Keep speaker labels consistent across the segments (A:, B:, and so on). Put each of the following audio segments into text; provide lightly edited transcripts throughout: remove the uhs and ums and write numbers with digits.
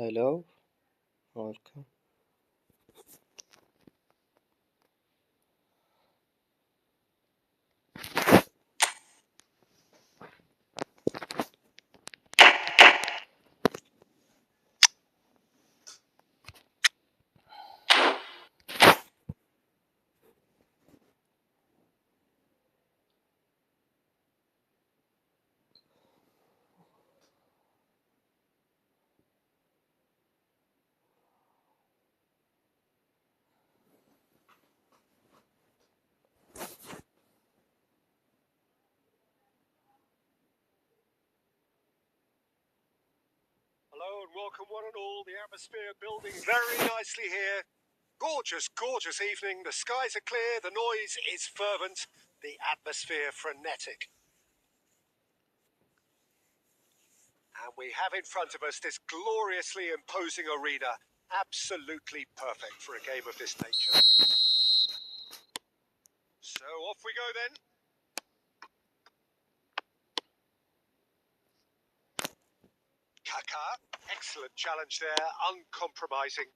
A: Hello, welcome.
B: Hello and welcome one and all. The atmosphere building very nicely here. Gorgeous, gorgeous evening. The skies are clear, the noise is fervent, the atmosphere frenetic. And we have in front of us this gloriously imposing arena. Absolutely perfect for a game of this nature. So off we go then. Kaka, excellent challenge there, uncompromising.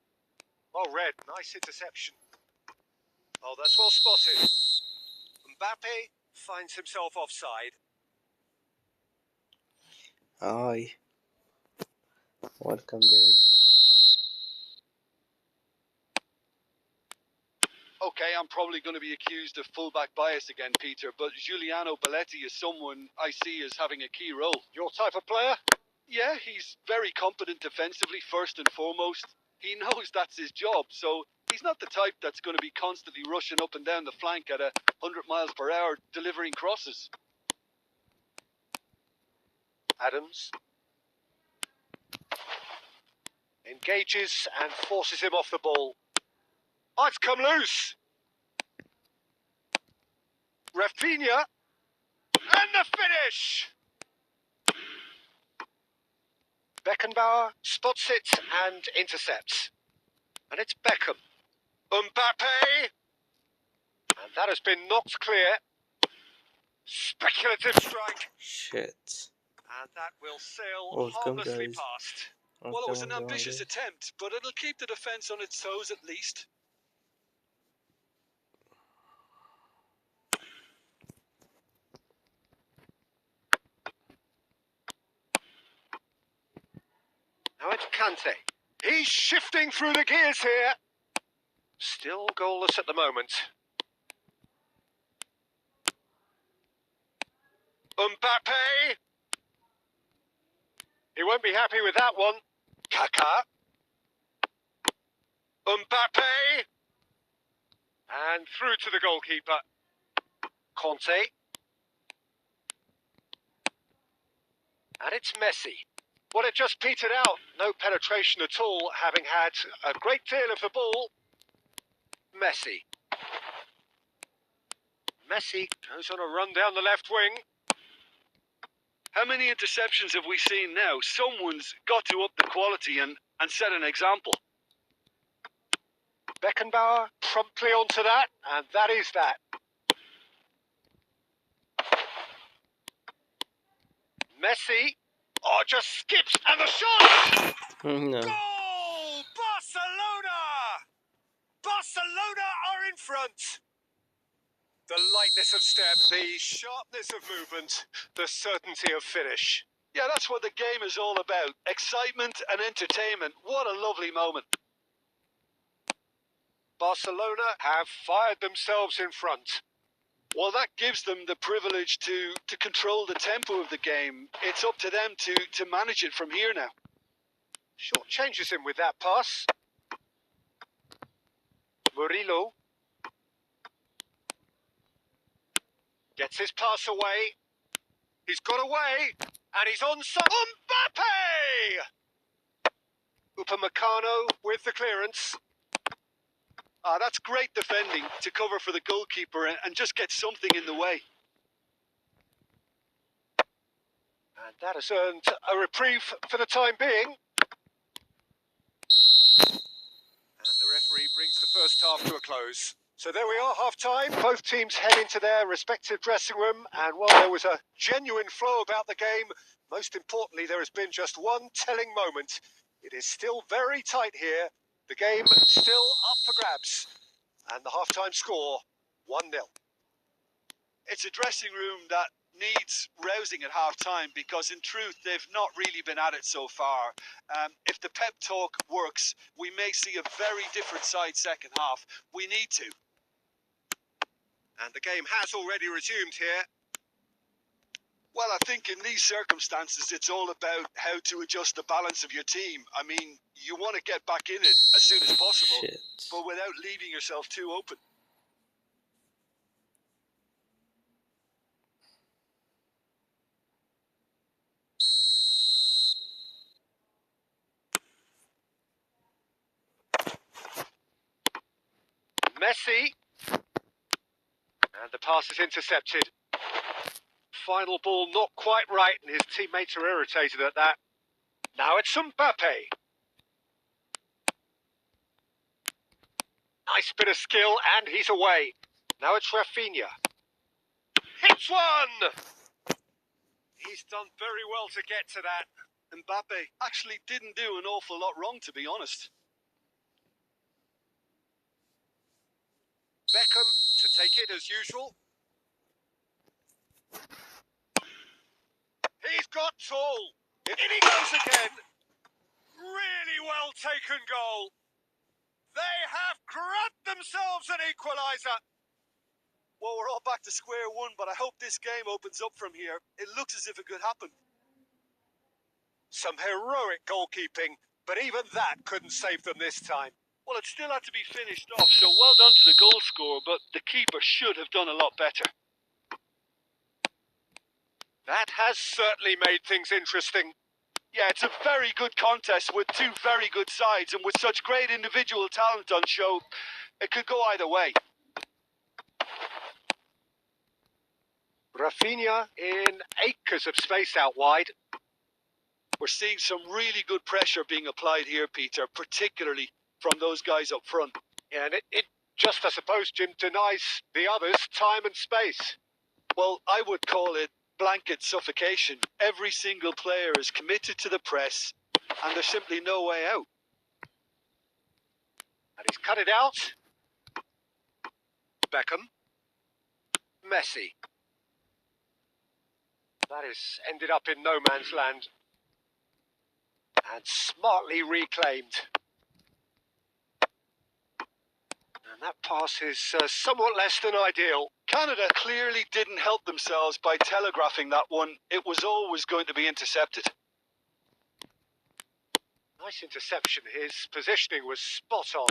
B: Well read, nice interception. Oh, that's well spotted. Mbappe finds himself offside.
A: Hi, welcome guys.
C: Okay, I'm probably going to be accused of fullback bias again, Peter, but Giuliano Belletti is someone I see as having a key role.
B: Your type of player?
C: Yeah, he's very competent defensively, first and foremost. He knows that's his job, so he's not the type that's going to be constantly rushing up and down the flank at 100 miles per hour, delivering crosses.
B: Adams engages and forces him off the ball. Oh, it's come loose. Rafinha. And the finish. Beckenbauer spots it and intercepts. And it's Beckham. Mbappe. And that has been knocked clear. Speculative strike.
A: Shit.
B: And that will sail
A: Welcome
B: harmlessly
A: guys.
B: past.
C: Well, it was an
A: Welcome,
C: ambitious
A: guys.
C: attempt, but it'll keep the defence on its toes at least.
B: Now it's Kante. He's shifting through the gears here. Still goalless at the moment. Mbappe. He won't be happy with that one. Kaka. Mbappe. And through to the goalkeeper. Conte. And it's Messi. Well, it just petered out. No penetration at all, having had a great deal of the ball. Messi. Messi goes on a run down the left wing.
C: How many interceptions have we seen now? Someone's got to up the quality and set an example.
B: Beckenbauer promptly onto that, and that is that. Messi. Oh, just skips, and the shot!
A: No.
B: Goal! Barcelona! Barcelona are in front. The lightness of step, the sharpness of movement, the certainty of finish.
C: Yeah, that's what the game is all about. Excitement and entertainment. What a lovely moment.
B: Barcelona have fired themselves in front.
C: Well, that gives them the privilege to control the tempo of the game. It's up to them to manage it from here now.
B: Short changes him with that pass. Murillo. Gets his pass away. He's got away. And he's onside. Mbappe! Upamecano with the clearance.
C: That's great defending to cover for the goalkeeper and just get something in the way.
B: And that has earned a reprieve for the time being. And the referee brings the first half to a close. So there we are, half-time. Both teams head into their respective dressing room. And while there was a genuine flow about the game, most importantly, there has been just one telling moment It is still very tight here. The game still up for grabs. And the half-time score, 1-0.
C: It's a dressing room that needs rousing at half-time because, in truth, they've not really been at it so far. If the pep talk works, we may see a very different side second half. We need to.
B: And the game has already resumed here.
C: Well, I think in these circumstances, it's all about how to adjust the balance of your team. I mean, you want to get back in it as soon as possible,
A: Shit.
C: but without leaving yourself too open.
B: Messi. And the pass is intercepted. Final ball not quite right, and his teammates are irritated at that. Now it's Mbappe. Nice bit of skill, and he's away. Now it's Rafinha. Hits one! He's done very well to get to that.
C: Mbappe actually didn't do an awful lot wrong, to be honest.
B: Beckham to take it as usual. He's got tall. In he goes again. Really well taken goal. They have grabbed themselves an equaliser.
C: Well, we're all back to square one, but I hope this game opens up from here. It looks as if it could happen.
B: Some heroic goalkeeping, but even that couldn't save them this time.
C: Well, it still had to be finished off, so well done to the goal scorer, but the keeper should have done a lot better.
B: That has certainly made things interesting.
C: Yeah, it's a very good contest with two very good sides, and with such great individual talent on show, it could go either way.
B: Rafinha in acres of space out wide.
C: We're seeing some really good pressure being applied here, Peter, particularly from those guys up front.
B: Yeah, and it just, I suppose, Jim, denies the others time and space.
C: Well, I would call it blanket suffocation. Every single player is committed to the press, and there's simply no way out.
B: And he's cut it out. Beckham. Messi. That has ended up in no man's land. And smartly reclaimed. And that pass is somewhat less than ideal.
C: Canada clearly didn't help themselves by telegraphing that one. It was always going to be intercepted.
B: Nice interception. His positioning was spot on.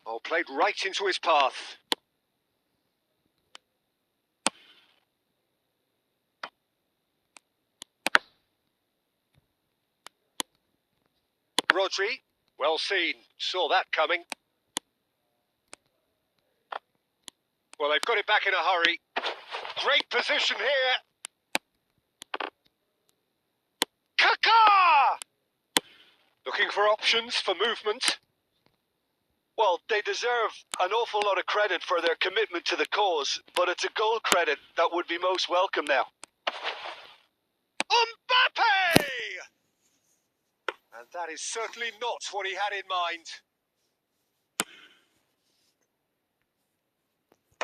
B: Oh, played right into his path. Rodri, well seen. Saw that coming. Well, they've got it back in a hurry. Great position here. Kaká! Looking for options for movement.
C: Well, they deserve an awful lot of credit for their commitment to the cause, but it's a goal credit that would be most welcome now.
B: Mbappe! And that is certainly not what he had in mind.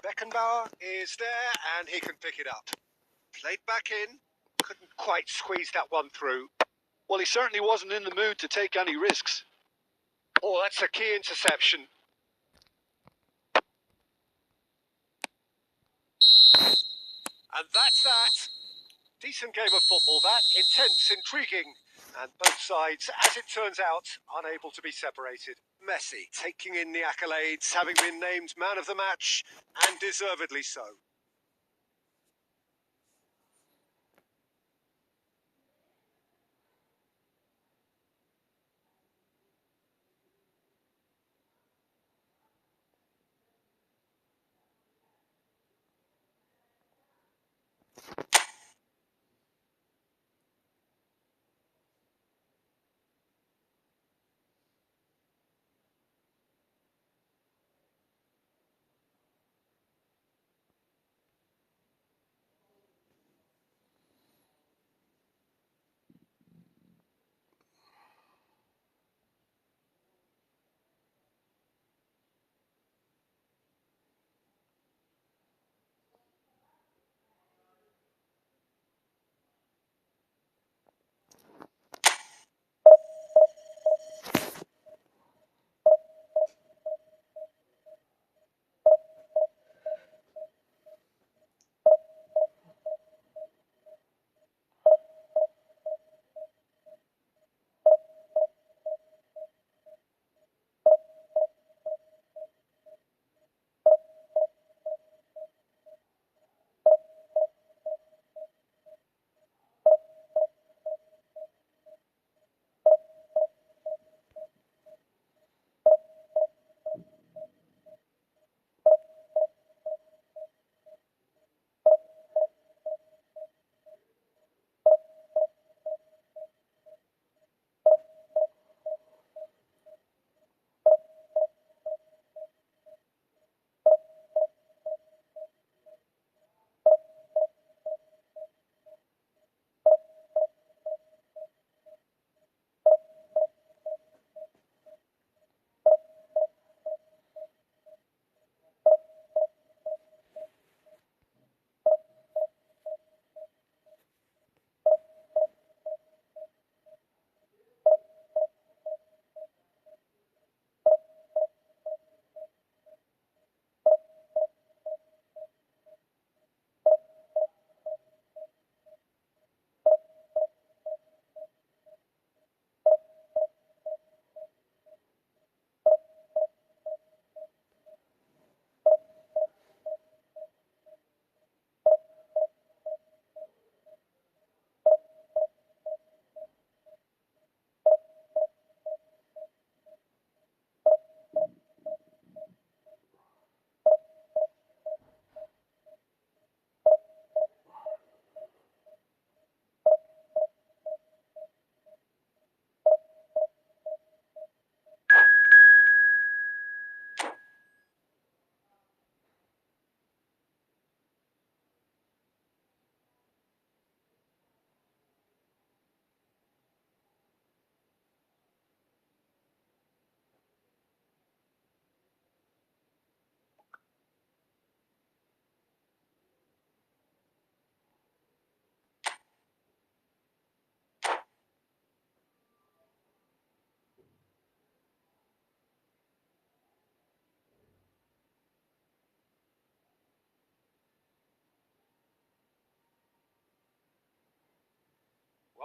B: Beckenbauer is there, and he can pick it up. Played back in, couldn't quite squeeze that one through.
C: Well, he certainly wasn't in the mood to take any risks.
B: Oh, that's a key interception. And that's that. Decent game of football, that. Intense, intriguing. And both sides, as it turns out, unable to be separated. Messi taking in the accolades, having been named man of the match, and deservedly so.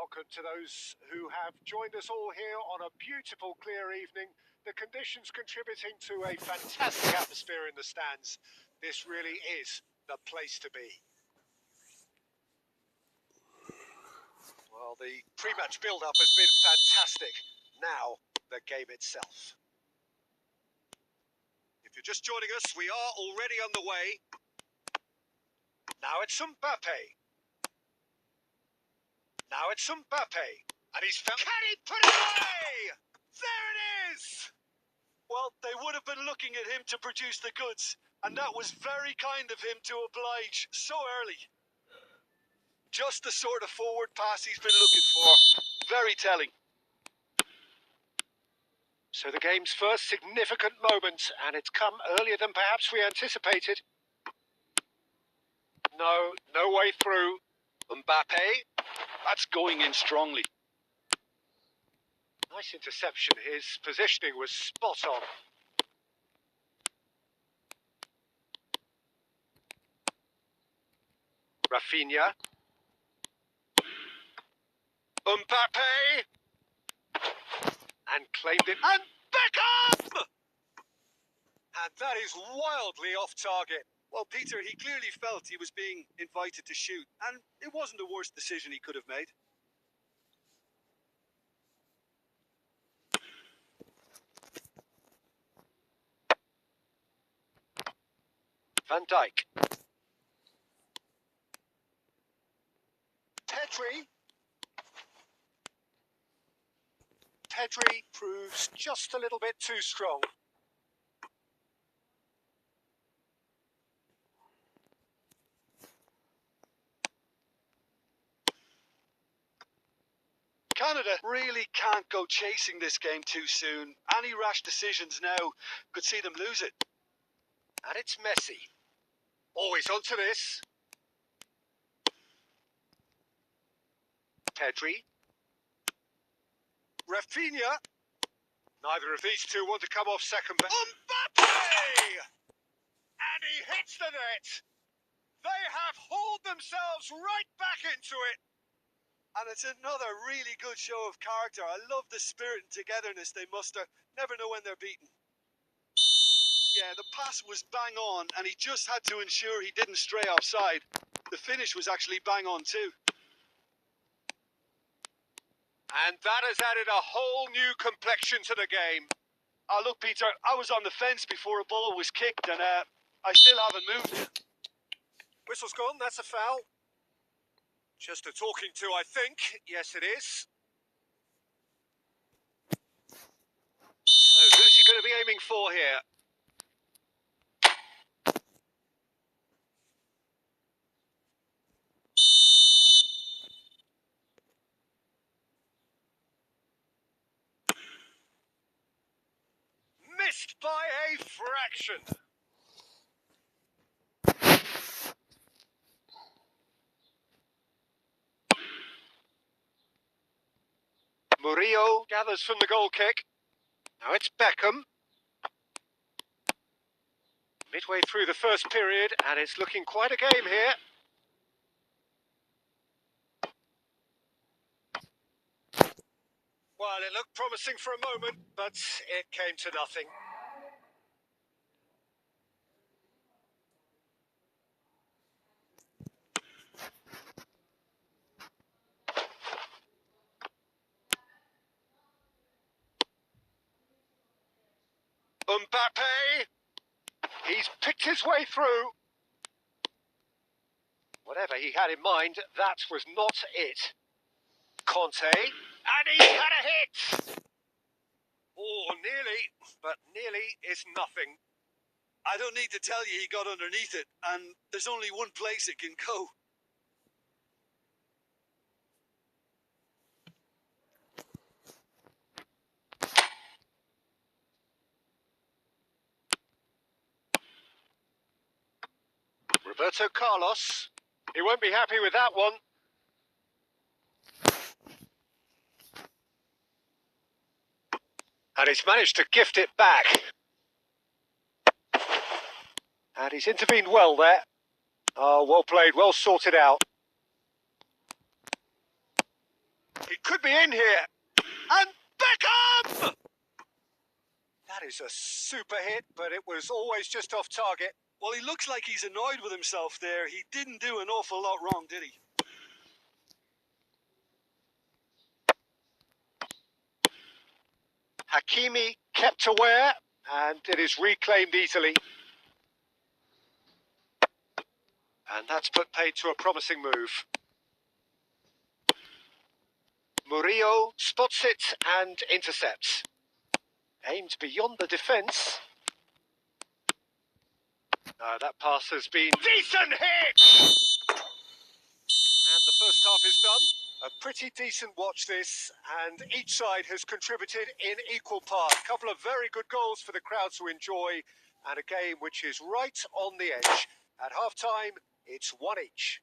B: welcome to those who have joined us all here on a beautiful, clear evening. The conditions contributing to a fantastic atmosphere in the stands. This really is the place to be. Well, the pre-match build-up has been fantastic. Now, the game itself. If you're just joining us, we are already underway. Now it's Mbappe. Now it's Mbappe. And he's found... Can he put it away? There it is!
C: Well, they would have been looking at him to produce the goods, and that was very kind of him to oblige so early. Just the sort of forward pass he's been looking for. Very telling.
B: So the game's first significant moment, and it's come earlier than perhaps we anticipated. No way through.
C: Mbappe, that's going in strongly.
B: Nice interception. His positioning was spot on. Rafinha. Mbappe. And claimed it. And Beckham! And that is wildly off target.
C: Well, Peter, he clearly felt he was being invited to shoot, and it wasn't the worst decision he could have made.
B: Van Dijk. Pedri. Pedri proves just a little bit too strong.
C: Canada really can't go chasing this game too soon. Any rash decisions now could see them lose it.
B: And it's Messi. Always onto this. Pedri. Rafinha. Neither of these two want to come off second. Mbappe! And he hits the net. They have hauled themselves right back into it.
C: And it's another really good show of character. I love the spirit and togetherness they muster. Never know when they're beaten. Yeah, the pass was bang on, and he just had to ensure he didn't stray offside. The finish was actually bang on too.
B: And that has added a whole new complexion to the game.
C: Oh, look, Peter, I was on the fence before a ball was kicked, and I still haven't moved.
B: Whistle's gone, that's a foul. Just a talking to, I think. Yes, it is. So, who's he going to be aiming for here? Missed by a fraction. Murillo gathers from the goal kick. Now it's Beckham. Midway through the first period, and it's looking quite a game here. Well, it looked promising for a moment, but it came to nothing. Mbappe! He's picked his way through. Whatever he had in mind, that was not it. Conte, and he's had a hit! Oh, nearly, but nearly is nothing.
C: I don't need to tell you he got underneath it, and there's only one place it can go.
B: Roberto Carlos. He won't be happy with that one. And he's managed to gift it back. And he's intervened well there. Oh, well played, well sorted out. could be in here. And Beckham! That is a super hit, but it was always just off target.
C: Well, he looks like he's annoyed with himself there. He didn't do an awful lot wrong, did he?
B: Hakimi kept aware, and it is reclaimed easily. And that's put paid to a promising move. Murillo spots it and intercepts. Aimed beyond the defence. That pass has been decent hit! And the first half is done. A pretty decent watch this, and each side has contributed in equal part. A couple of very good goals for the crowd to enjoy, and a game which is right on the edge. At half-time, it's 1 each.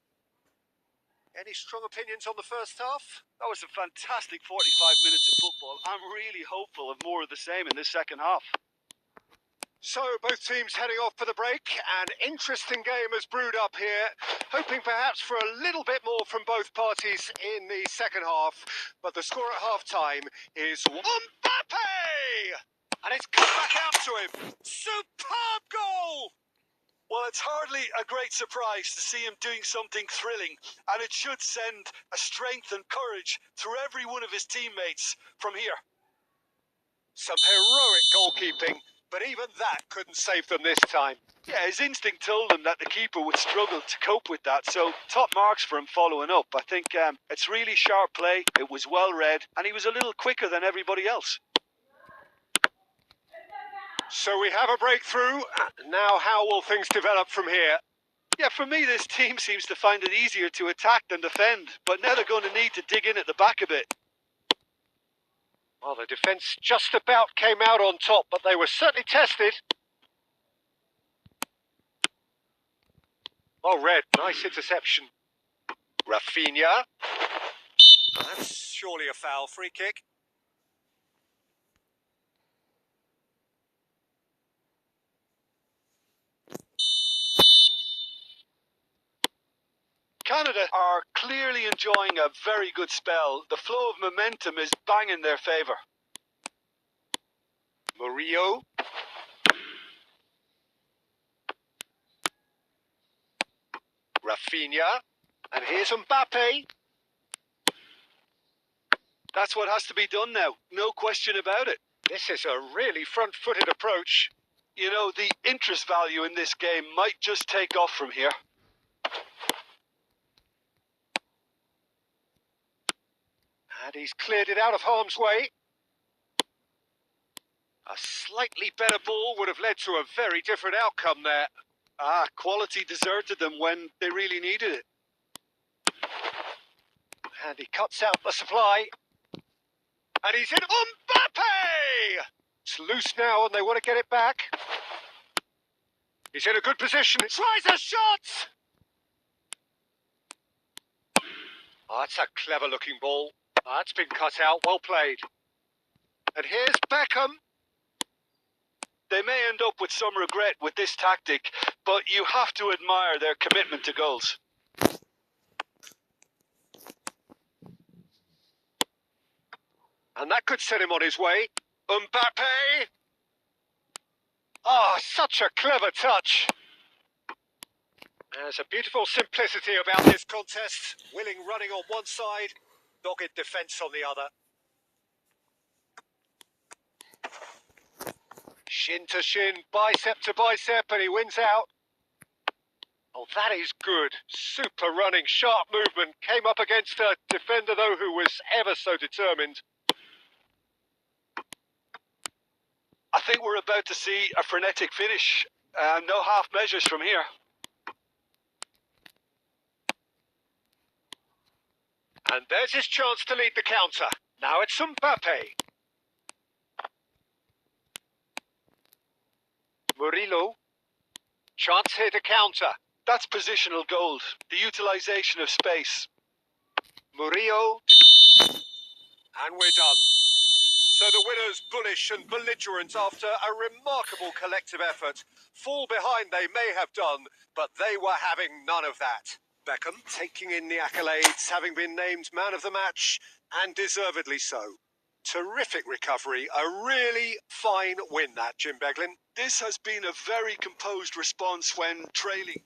B: Any strong opinions on the first half?
C: That was a fantastic 45 minutes of football. I'm really hopeful of more of the same in this second half.
B: So, both teams heading off for the break. An interesting game has brewed up here, hoping perhaps for a little bit more from both parties in the second half. But the score at half-time is Mbappe! And it's come back out to him. Superb goal!
C: Well, it's hardly a great surprise to see him doing something thrilling, and it should send a strength and courage through every one of his teammates from here.
B: Some heroic goalkeeping, but even that couldn't save them this time.
C: Yeah, his instinct told him that the keeper would struggle to cope with that, so top marks for him following up. I think it's really sharp play, it was well read, and he was a little quicker than everybody else.
B: So we have a breakthrough. Now how will things develop from here?
C: Yeah, for me, this team seems to find it easier to attack than defend, but now they're going to need to dig in at the back a bit.
B: Well, the defence just about came out on top, but they were certainly tested. Oh, Red, nice interception. Rafinha. That's surely a foul. Free kick.
C: Canada are clearly enjoying a very good spell. The flow of momentum is bang in their favour.
B: Murillo. Rafinha. And here's Mbappe.
C: That's what has to be done now. No question about it.
B: This is a really front-footed approach.
C: You know, the interest value in this game might just take off from here.
B: And he's cleared it out of harm's way. A slightly better ball would have led to a very different outcome there.
C: Quality deserted them when they really needed it.
B: And he cuts out the supply. And he's in. Mbappe! It's loose now and they want to get it back. He's in a good position. Tries a shot! Oh, that's a clever looking ball. Oh, that's been cut out. Well played. And here's Beckham.
C: They may end up with some regret with this tactic, but you have to admire their commitment to goals.
B: And that could set him on his way. Mbappe! Oh, such a clever touch. There's a beautiful simplicity about this contest. Willing running on one side, dogged defence on the other. Shin to shin, bicep to bicep, and he wins out. Oh, that is good. Super running, sharp movement. Came up against a defender, though, who was ever so determined.
C: I think we're about to see a frenetic finish. No half measures from here.
B: And there's his chance to lead the counter. Now it's Mbappe. Murillo. Chance here to counter.
C: That's positional gold. The utilisation of space.
B: Murillo. And we're done. So the winners, bullish and belligerent after a remarkable collective effort. Fall behind they may have done, but they were having none of that. Beckham taking in the accolades, having been named man of the match, and deservedly so. Terrific recovery, a really fine win that, Jim Beglin.
C: This has been a very composed response when trailing.